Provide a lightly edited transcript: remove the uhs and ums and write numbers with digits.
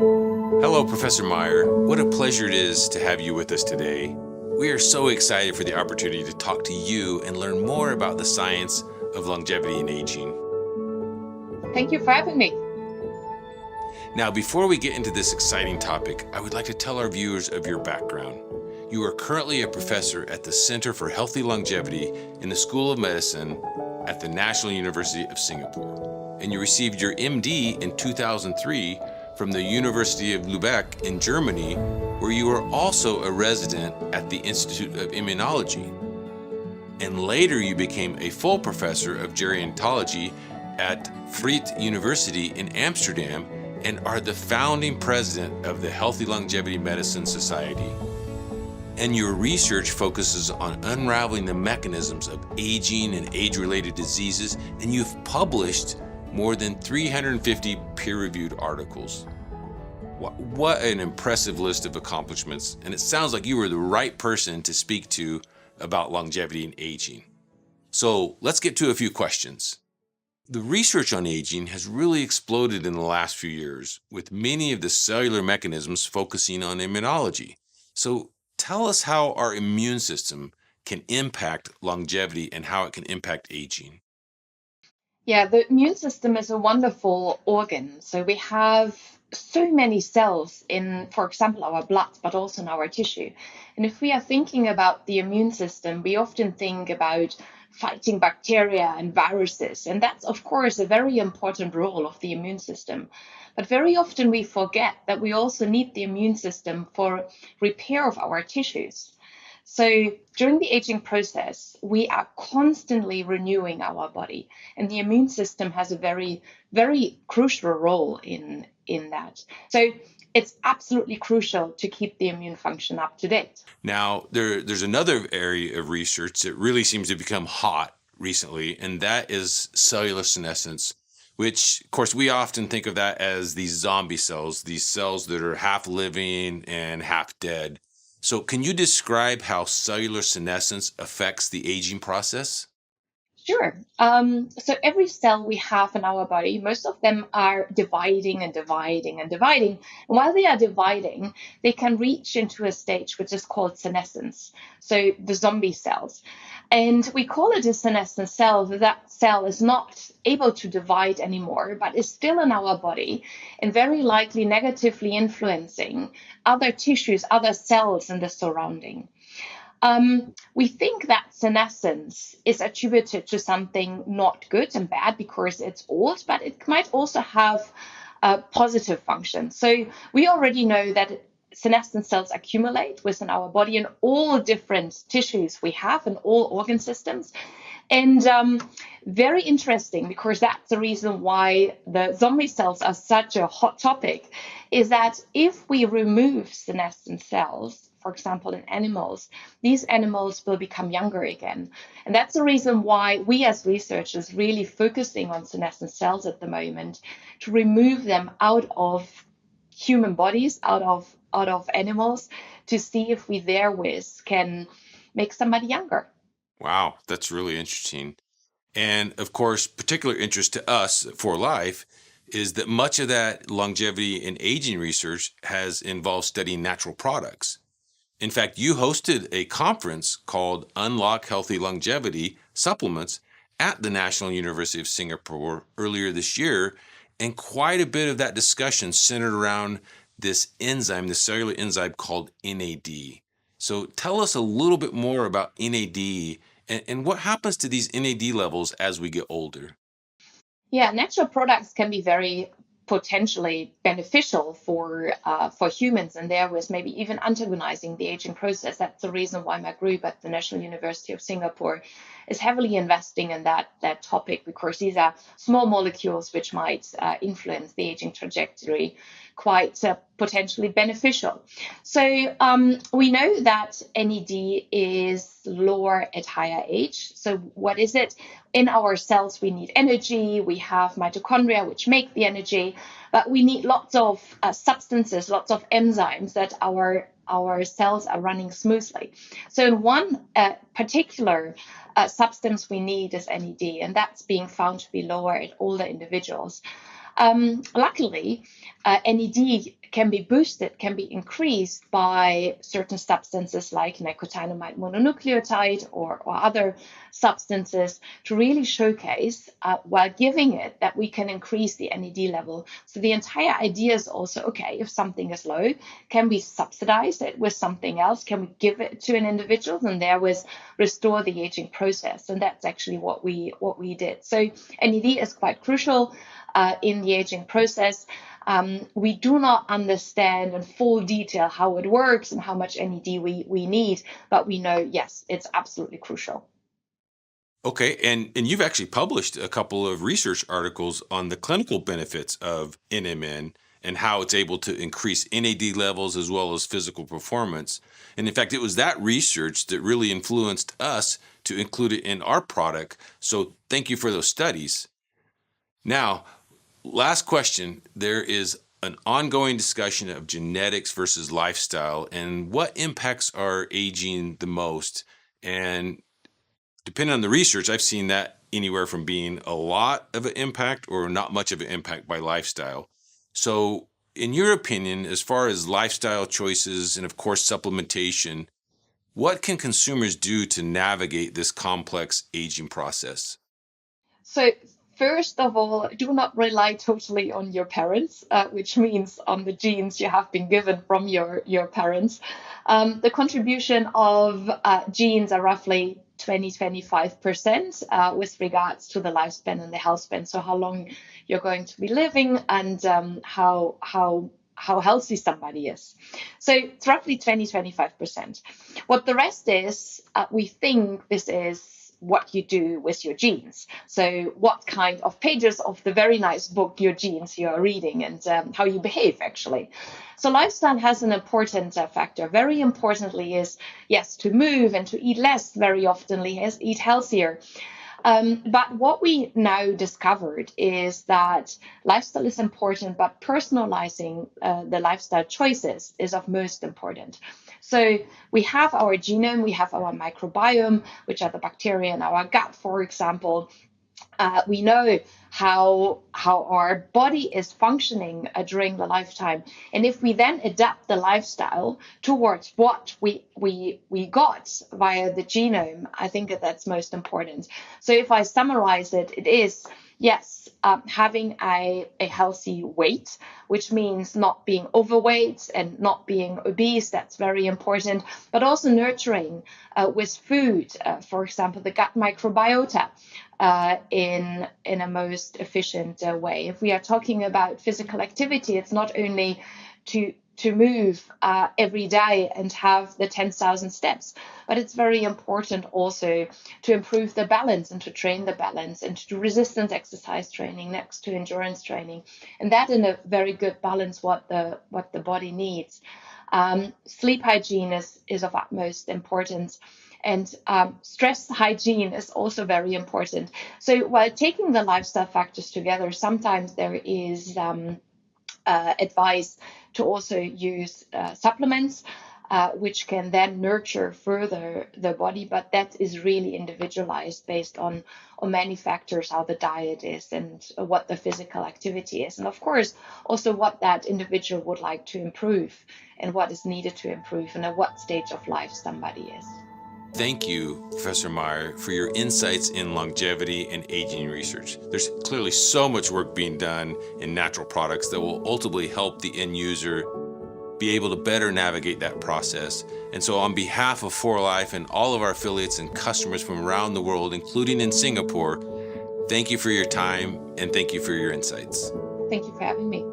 Hello, Professor Maier. What a pleasure it is to have you with us today. We are so excited for the opportunity to talk to you and learn more about the science of longevity and aging. Thank you for having me. Now, before we get into this exciting topic, I would like to tell our viewers of your background. You are currently a professor at the Center for Healthy Longevity in the School of Medicine at the National University of Singapore, and you received your MD in 2003 from the University of Lübeck in Germany, where you were also a resident at the Institute of Immunology. And later you became a full professor of gerontology at Vrije University in Amsterdam and are the founding president of the Healthy Longevity Medicine Society. And your research focuses on unraveling the mechanisms of aging and age-related diseases, and you've published more than 350 peer-reviewed articles. What an impressive list of accomplishments, and it sounds like you were the right person to speak to about longevity and aging. So let's get to a few questions. The research on aging has really exploded in the last few years, with many of the cellular mechanisms focusing on immunology. So tell us how our immune system can impact longevity and how it can impact aging. Yeah, the immune system is a wonderful organ. So we have so many cells in, for example, our blood, but also in our tissue. And if we are thinking about the immune system, we often think about fighting bacteria and viruses. And that's, of course, a very important role of the immune system. But very often we forget that we also need the immune system for repair of our tissues. So during the aging process, we are constantly renewing our body, and the immune system has a very, very crucial role in that. So it's absolutely crucial to keep the immune function up to date. Now, there's another area of research that really seems to become hot recently, and that is cellular senescence, which, of course, we often think of that as these zombie cells, these cells that are half living and half dead. So can you describe how cellular senescence affects the aging process? Sure. So every cell we have in our body, most of them are dividing and dividing and dividing. And while they are dividing, they can reach into a stage which is called senescence. So the zombie cells. And we call it a senescent cell. That cell is not able to divide anymore, but is still in our body and very likely negatively influencing other tissues, other cells in the surrounding. We think that senescence is attributed to something not good and bad because it's old, but it might also have a positive function. So we already know that senescent cells accumulate within our body in all different tissues we have in all organ systems. And very interesting, because that's the reason why the zombie cells are such a hot topic, is that if we remove senescent cells, for example, in animals, these animals will become younger again. And that's the reason why we as researchers really focusing on senescent cells at the moment, to remove them out of human bodies, out of animals, to see if we therewith can make somebody younger. Wow, that's really interesting. And of course, particular interest to us for life is that much of that longevity and aging research has involved studying natural products. In fact, you hosted a conference called Unlock Healthy Longevity Supplements at the National University of Singapore earlier this year, and quite a bit of that discussion centered around this enzyme, the cellular enzyme called NAD. So tell us a little bit more about NAD and what happens to these NAD levels as we get older. Yeah, natural products can be very potentially beneficial for humans, and there was maybe even antagonizing the aging process. That's the reason why my group at the National University of Singapore is heavily investing in that topic, because these are small molecules which might influence the aging trajectory quite potentially beneficial. So we know that NED is lower at higher age. So what is it? In our cells, we need energy. We have mitochondria, which make the energy, but we need lots of substances, lots of enzymes that our cells are running smoothly. So in one particular substance we need is NED, and that's being found to be lower in older individuals. Luckily, NED can be boosted, can be increased by certain substances like nicotinamide mononucleotide or other substances to really showcase, while giving it, that we can increase the NED level. So the entire idea is also, okay, if something is low, can we subsidize it with something else? Can we give it to an individual and therewith restore the aging process? And that's actually what we did. So NED is quite crucial in the aging process. We do not understand in full detail how it works and how much NED we need, but we know, yes, it's absolutely crucial. Okay, and you've actually published a couple of research articles on the clinical benefits of NMN and how it's able to increase NAD levels as well as physical performance. And in fact, it was that research that really influenced us to include it in our product. So thank you for those studies. Now, last question. There is an ongoing discussion of genetics versus lifestyle and what impacts our aging the most. And depending on the research, I've seen that anywhere from being a lot of an impact or not much of an impact by lifestyle. So, in your opinion, as far as lifestyle choices and, of course, supplementation, what can consumers do to navigate this complex aging process? So first of all, do not rely totally on your parents, which means on the genes you have been given from your parents. The contribution of genes are roughly 20-25% with regards to the lifespan and the health span. So how long you're going to be living and how healthy somebody is. So it's roughly 20-25%. What the rest is, we think this is what you do with your genes. So what kind of pages of the very nice book, your genes, you are reading, and how you behave, actually. So lifestyle has an important factor. Very importantly is, yes, to move and to eat less, very oftenly is eat healthier. But what we now discovered is that lifestyle is important, but personalizing the lifestyle choices is of most important. So we have our genome, we have our microbiome, which are the bacteria in our gut, for example. We know how our body is functioning during the lifetime, and if we then adapt the lifestyle towards what we got via the genome, I think that's most important. So if I summarize it, it is, yes, having a healthy weight, which means not being overweight and not being obese. That's very important. But also nurturing with food, for example, the gut microbiota in a most efficient way. If we are talking about physical activity, it's not only to move every day and have the 10,000 steps. But it's very important also to improve the balance and to train the balance and to do resistance exercise training next to endurance training. And that in a very good balance what the body needs. Sleep hygiene is of utmost importance. And stress hygiene is also very important. So while taking the lifestyle factors together, sometimes there is advice to also use supplements, which can then nurture further the body, but that is really individualized based on many factors, how the diet is and what the physical activity is, and of course also what that individual would like to improve and what is needed to improve and at what stage of life somebody is. Thank you, Professor Maier, for your insights in longevity and aging research. There's clearly so much work being done in natural products that will ultimately help the end user be able to better navigate that process. And so on behalf of 4Life and all of our affiliates and customers from around the world, including in Singapore, thank you for your time and thank you for your insights. Thank you for having me.